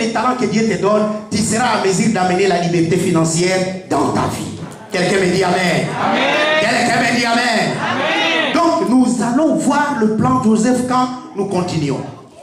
les talents que Dieu te donne, tu seras en mesure d'amener la liberté financière dans ta vie. Quelqu'un me dit amen. Amen. Quelqu'un me dit amen. Amen. Donc nous allons voir le plan de Joseph quand nous continuons.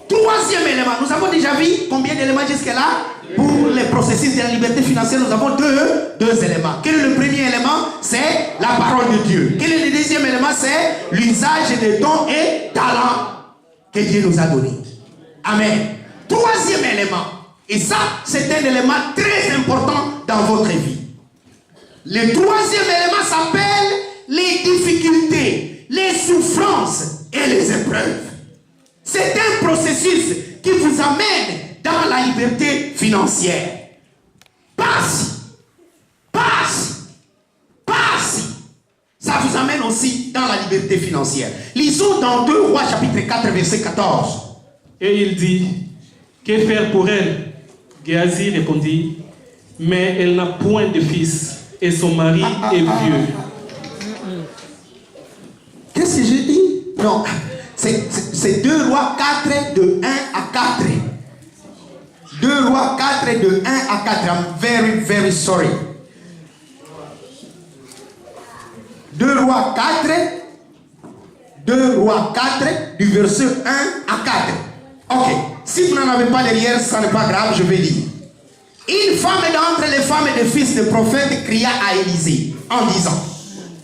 Troisième élément, nous avons déjà vu combien d'éléments jusque-là? Pour les processus de la liberté financière, nous avons deux éléments. Quel est le premier élément? C'est la parole de Dieu. Quel est le deuxième élément? C'est l'usage des dons et talents que Dieu nous a donnés. Amen. Troisième élément, et ça, c'est un élément très important dans votre vie. Le troisième élément s'appelle les difficultés, les souffrances et les épreuves. C'est un processus qui vous amène dans la liberté financière. Passe. Ça vous amène aussi dans la liberté financière. Lisons dans 2 Rois chapitre 4 verset 14. Et il dit, que faire pour elle? Géasi répondit, mais elle n'a point de fils et son mari est vieux. Qu'est-ce que j'ai dit? Non, c'est 2 Rois 4 de 1 à 4. 2 Rois 4 de 1 à 4. I'm very, very sorry. 2 Rois 4 du verset 1 à 4. Ok, si vous n'en avez pas derrière, ça n'est pas grave, je vais lire. Une femme d'entre les femmes des fils de prophètes cria à Élisée en disant,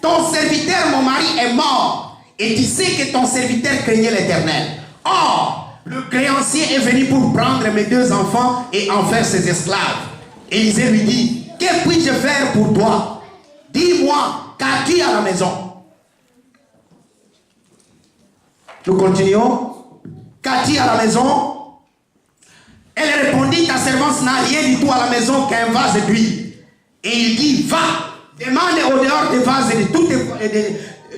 ton serviteur, mon mari, est mort, et tu sais que ton serviteur craignait l'Éternel. Or, le créancier est venu pour prendre mes 2 enfants et en faire ses esclaves. Élisée lui dit, que puis-je faire pour toi? Dis-moi, qu'as-tu à la maison? Nous continuons. Qu'as-tu à la maison? Elle répondit, ta servante n'a rien du tout à la maison qu'un vase d'huile. Et il dit, va, demande au dehors des vases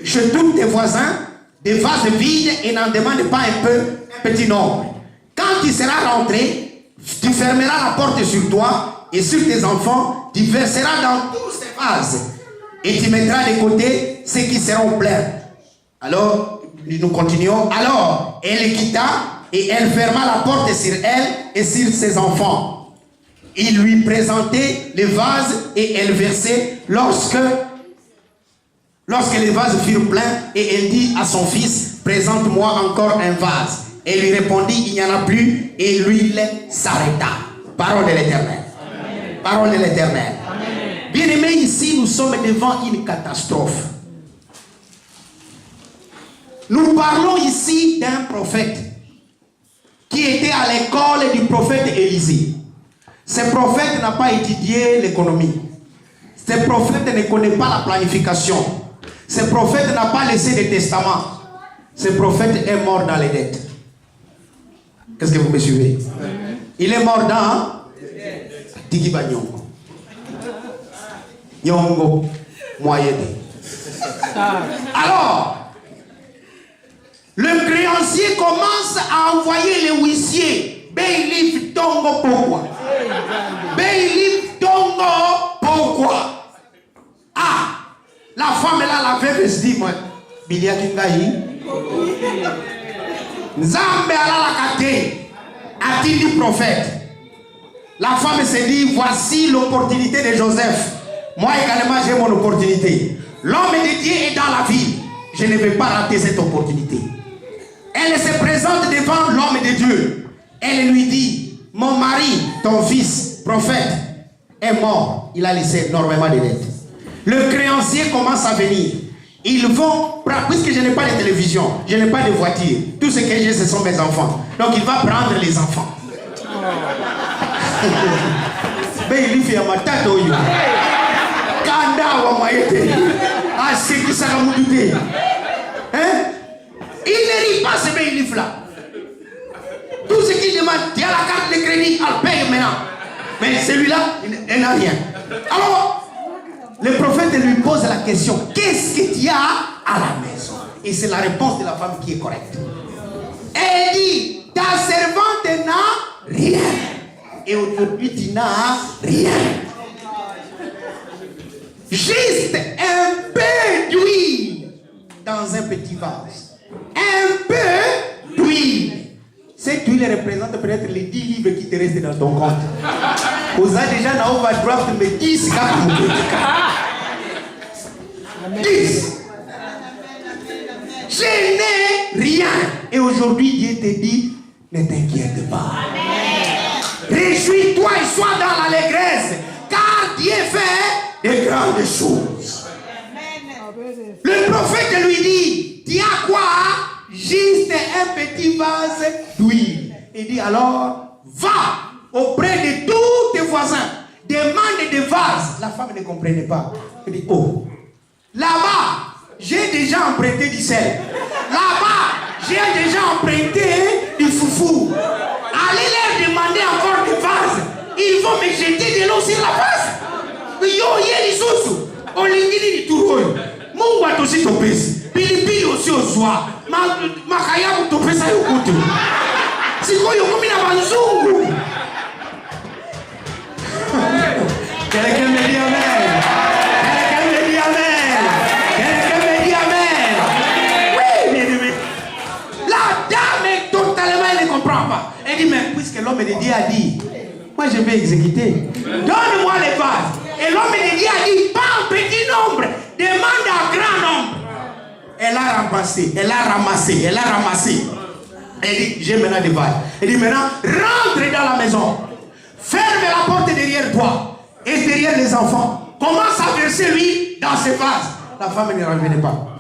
chez tous tes voisins, des vases vides, et n'en demande pas un petit nombre. Quand tu seras rentré, tu fermeras la porte sur toi et sur tes enfants, tu verseras dans tous ces vases et tu mettras de côté ceux qui seront pleins. Alors, nous continuons. Alors, elle les quitta et elle ferma la porte sur elle et sur ses enfants. Il lui présentait les vases et elle versait lorsque les vases furent pleins, et elle dit à son fils, présente-moi encore un vase. Elle lui répondit, il n'y en a plus, et l'huile s'arrêta. Parole de l'Éternel. Parole de l'Éternel. Bien-aimés, ici, nous sommes devant une catastrophe. Nous parlons ici d'un prophète qui était à l'école du prophète Élisée. Ce prophète n'a pas étudié l'économie. Ce prophète ne connaît pas la planification. Ce prophète n'a pas laissé de testament. Ce prophète est mort dans les dettes. Qu'est-ce que vous me suivez? Il est mort dans Tigiba Nyongo. Nyongo Moyede. Alors, le créancier commence à envoyer les huissiers. Bailif Tongo pourquoi? Bailif Tongo pourquoi? Ah! La femme là, la veuve se dit, moi, Bilia Kingaï, Nzambe ala la kate, a-t-il dit prophète? La femme se dit, voici l'opportunité de Joseph. Moi également, j'ai mon opportunité. L'homme de Dieu est dans la ville. Je ne vais pas rater cette opportunité. Elle se présente devant l'homme de Dieu. Elle lui dit, mon mari, ton fils, prophète, est mort. Il a laissé énormément de dettes. Le créancier commence à venir. Ils vont, puisque je n'ai pas de télévision, je n'ai pas de voiture, tout ce que j'ai, ce sont mes enfants. Donc il va prendre les enfants. Il ne rit pas ce bénéfice là. Tout ce qu'il demande, il y a la carte de crédit, elle paye maintenant. Mais celui-là, il n'a rien. Alors, le prophète lui pose la question, qu'est-ce que tu as à la maison? Et c'est la réponse de la femme qui est correcte. Elle dit, ta servante n'a rien. Et aujourd'hui, tu n'as rien. Juste un peu d'huile dans un petit vase. Un peu d'huile. Cette huile représente peut-être les 10 livres qui te restent dans ton compte. Vous avez déjà dans overdraft, mais 10 10. Je n'ai rien. Et aujourd'hui, Dieu te dit, ne t'inquiète pas. Réjouis-toi et sois dans l'allégresse, car Dieu fait de grandes choses. Le prophète lui dit, tu as quoi? Juste un petit vase d'huile. Il dit alors, va auprès de tous tes voisins, demande des vases. La femme ne comprenait pas. Elle dit, oh, là-bas, j'ai déjà emprunté du sel. Là-bas, j'ai déjà emprunté du foufou. Allez leur demander encore des vases. Ils vont me jeter de l'eau sur la face. Yo, yé, les sous. On les dit du tout. Mon boîte aussi ton pèse. Pilipili aussi au soir. Ma kaya ou ton pèse à yokutu. Si quoi yo comme na banzungu. Quelqu'un me dit amen. Quelqu'un me dit amen. Quelqu'un me dit amen. Oui, bien aimé. La dame est totalement, elle ne comprend pas. Elle dit, mais puisque l'homme de Dieu a dit, moi je vais exécuter. Donne-moi les vases. Et l'homme de Dieu a dit, pas en petit nombre, demande à grand nombre. Elle a ramassé, elle a ramassé, elle a ramassé. Elle dit, j'ai maintenant des vases. Elle dit, maintenant, rentre dans la maison. Ferme la porte derrière toi et derrière les enfants. Commence à verser l'huile dans ses vases. La femme ne revenait pas.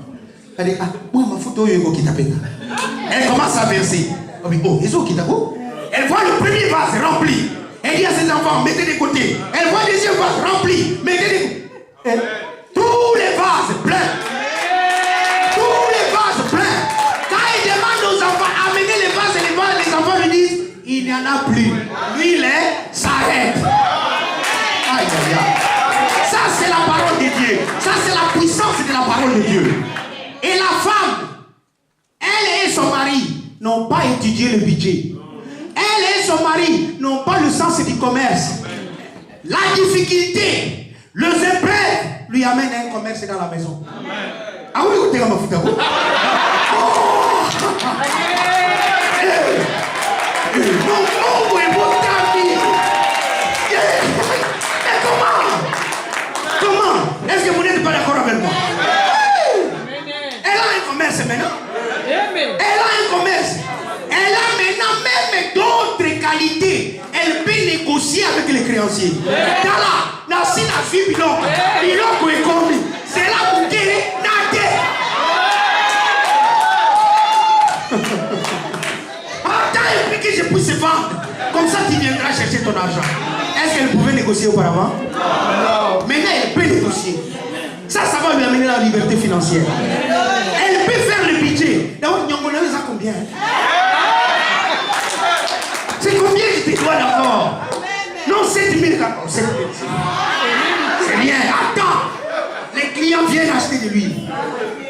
Elle dit, ah, moi, ma photo, elle commence à verser. Elle voit le premier vase rempli. Elle dit à ses enfants, mettez de côté. Elle voit le deuxième vase rempli. Mettez de côté. Tous les vases pleins. Tous les vases pleins. Quand il demande aux enfants, amenez les vases et les enfants lui disent, il n'y en a plus. L'huile s'arrête. Aïe, aïe, aïe. Ça, c'est la parole de Dieu. Ça, c'est la puissance de la parole de Dieu. Et la femme, elle et son mari n'ont pas étudié le budget. Elle et son mari n'ont pas le sens du commerce. La difficulté, les épreuves lui amènent un commerce dans la maison. Ah oui, vous êtes ma foutre. Comment? Est-ce que vous n'êtes pas d'accord avec moi? Elle a un commerce maintenant. Elle a un commerce. Elle a maintenant même d'autres qualités. Elle peut négocier avec les créanciers. Dans la vie, biloko est commis. C'est là pour qu'il nage. Attends, et puis que je puisse vendre. Comme ça, tu viendras chercher ton argent. Est-ce qu'elle pouvait négocier auparavant? Non. Maintenant, elle peut négocier. Ça va lui amener la liberté financière. Elle peut faire le budget. D'abord, Nyongolais, ça combien? C'est combien je te dois d'abord? Non, 7 000. C'est rien. Attends. Les clients viennent acheter de l'huile.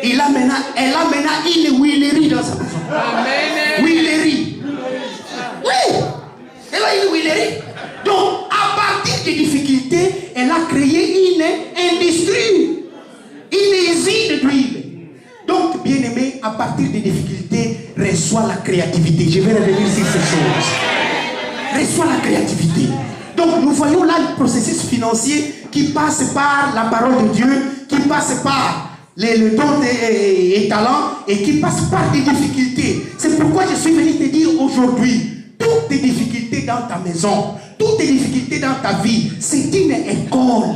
Elle a maintenant une huilerie dans sa maison. Huilerie. Oui. Elle a une huilerie. Donc, à partir des difficultés, elle a créé une industrie. Une usine d'huile. Donc, bien aimé, à partir des difficultés, reçois la créativité. Je vais revenir sur ces choses. Reçois la créativité. Donc, nous voyons là le processus financier qui passe par la parole de Dieu, qui passe par le don et talents et qui passe par des difficultés. C'est pourquoi je suis venu te dire aujourd'hui, toutes tes difficultés dans ta maison, toutes tes difficultés dans ta vie, c'est une école.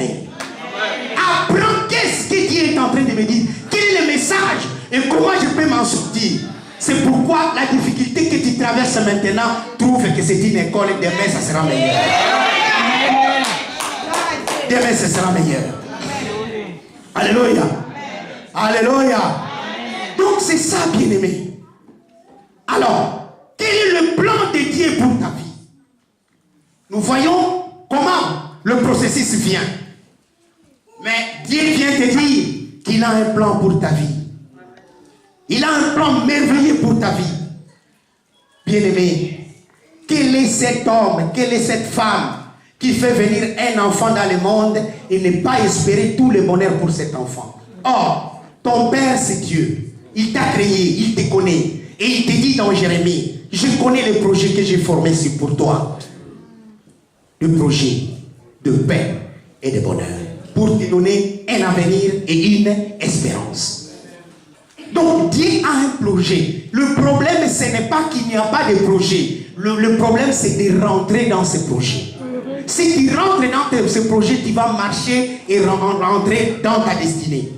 Apprends qu'est-ce que Dieu est en train de me dire. Quel est le message et comment je peux m'en sortir. C'est pourquoi la difficulté que tu traverses maintenant, trouve que c'est une école. Demain, ça sera meilleur. Demain, ça sera meilleur. Alléluia. Alléluia. Donc, c'est ça, bien-aimé. Alors, quel est le plan de Dieu pour ta vie? Nous voyons comment le processus vient. Mais Dieu vient te dire qu'il a un plan pour ta vie. Il a un plan merveilleux pour ta vie. Bien-aimé, quel est cet homme, quelle est cette femme qui fait venir un enfant dans le monde et ne pas espérer tout le bonheur pour cet enfant? Or, ton Père c'est Dieu. Il t'a créé, il te connaît. Et il te dit dans Jérémie, Je connais les projets que j'ai formés pour toi. Le projet de paix et de bonheur. Pour te donner un avenir et une espérance. Donc Dieu a un projet. Le problème, ce n'est pas qu'il n'y a pas de projet. Le problème, c'est de rentrer dans ce projet. Si tu rentres dans ce projet, tu vas marcher et rentrer dans ta destinée.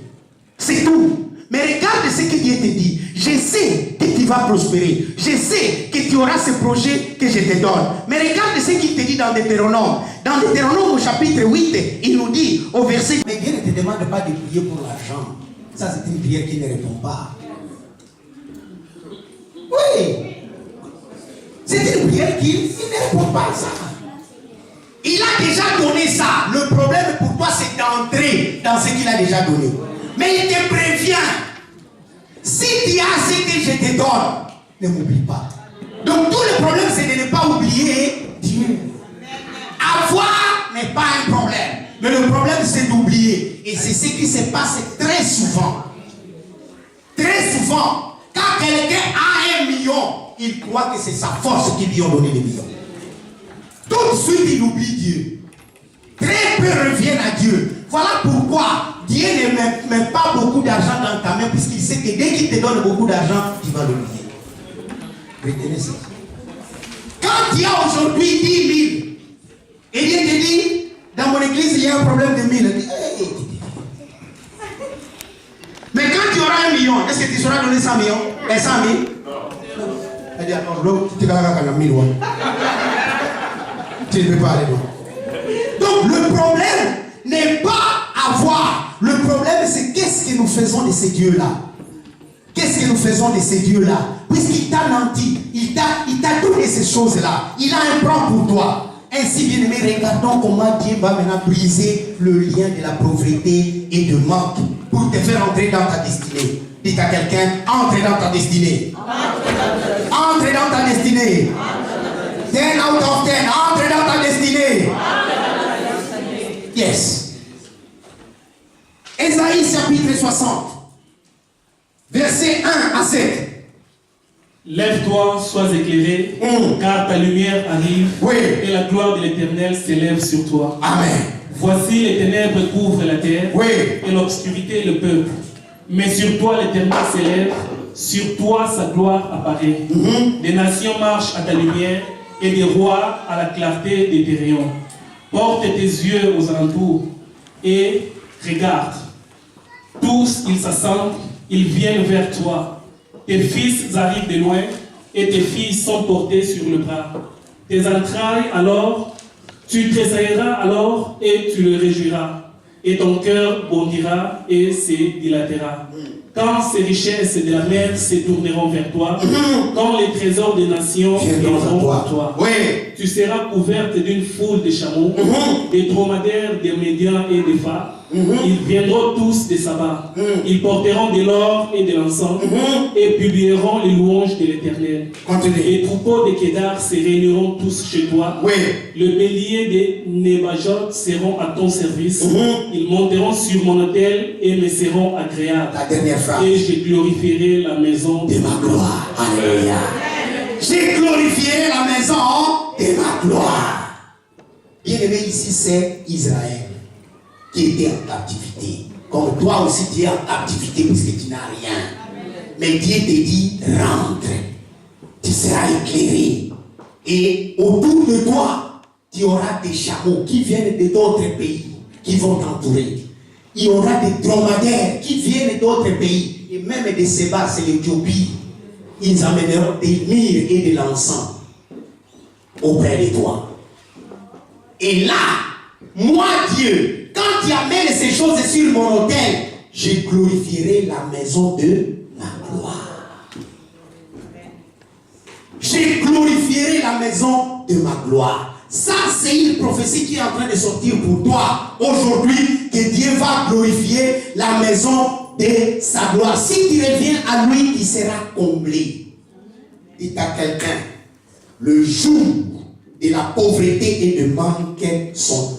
C'est tout. Mais regarde ce que Dieu te dit. Je sais que tu vas prospérer. Je sais que tu auras ce projet que je te donne. Mais regarde ce qu'il te dit dans Deutéronome. Dans Deutéronome au chapitre 8, il nous dit au verset... Mais Dieu ne te demande pas de prier pour l'argent. Ça, c'est une prière qui ne répond pas. Oui. C'est une prière qui ne répond pas à ça. Il a déjà donné ça. Le problème pour toi, c'est d'entrer dans ce qu'il a déjà donné. Mais il te prévient. Si tu as ce que je te donne, ne m'oublie pas. Donc tout le problème, c'est de ne pas oublier Dieu. Avoir n'est pas un problème. Mais le problème, c'est d'oublier. Et c'est ce qui se passe très souvent. Très souvent, quand quelqu'un a 1 million, il croit que c'est sa force qui lui a donné les millions. Tout de suite, il oublie Dieu. Très peu reviennent à Dieu. Voilà pourquoi Dieu ne met pas beaucoup d'argent dans ta main, puisqu'il sait que dès qu'il te donne beaucoup d'argent, tu vas l'oublier. Retenez ça. Quand il y a aujourd'hui 10 000, et Dieu te dit, dans mon église, il y a un problème de 1000. Mais quand tu auras 1 million, est-ce que tu sauras donner 100 millions? 100 000? Non. Elle dit, non, tu vas 1000. Tu ne peux pas aller loin. Donc le problème n'est pas avoir. Le problème, c'est qu'est-ce que nous faisons de ces dieux-là. Qu'est-ce que nous faisons de ces dieux-là? Puisqu'il t'a menti, il t'a donné ces choses-là. Il a un plan pour toi. Ainsi, bien aimé, regardons comment Dieu va maintenant briser le lien de la pauvreté et de manque pour te faire entrer dans ta destinée. Dites à quelqu'un, entre dans ta destinée. Entre dans ta destinée. 10 out of 10, entre dans ta destinée. Yes. Ésaïe chapitre 60, verset 1 à 7. Lève-toi, sois éclairé, car ta lumière arrive, et la gloire de l'Éternel s'élève sur toi. Amen. Voici les ténèbres couvrent la terre, et l'obscurité le peuple. Mais sur toi l'Éternel s'élève, sur toi sa gloire apparaît. Des nations marchent à ta lumière, et des rois à la clarté de tes rayons. Porte tes yeux aux alentours, et regarde. Tous ils s'assemblent, ils viennent vers toi. Tes fils arrivent de loin et tes filles sont portées sur le bras. Tes entrailles alors, tu tressailleras alors et tu le réjouiras. Et ton cœur bondira et se dilatera. Quand ces richesses de la mer se tourneront vers toi, quand les trésors des nations viendront à toi, tu seras couverte d'une foule de chameaux, des dromadaires, des médians et des phares. Ils viendront tous de Saba. Ils porteront de l'or et de l'encens et publieront les louanges de l'Éternel. Les troupeaux de Kédar se réuniront tous chez toi. Le bélier des Nébajot seront à ton service. Ils monteront sur mon autel et me seront agréables. La dernière phrase. Et je glorifierai la maison de ma gloire. Alléluia. J'ai glorifié la maison de ma gloire. Bien aimé, ici c'est Israël qui était en captivité. Comme toi aussi tu es en captivité puisque tu n'as rien. Mais Dieu te dit, rentre. Tu seras éclairé. Et autour de toi, tu auras des chameaux qui viennent d'autres pays, qui vont t'entourer. Il y aura des dromadaires qui viennent d'autres pays. Et même des Sébar, c'est l'Éthiopie. Ils amèneront des myrrhes et de l'encens auprès de toi. Et là, moi Dieu, quand tu amènes ces choses sur mon autel, je glorifierai la maison de ma gloire. Je glorifierai la maison de ma gloire. Ça, c'est une prophétie qui est en train de sortir pour toi aujourd'hui, que Dieu va glorifier la maison de sa gloire. Si tu reviens à lui, tu seras comblé. Dites à quelqu'un, le jour de la pauvreté et de manque sont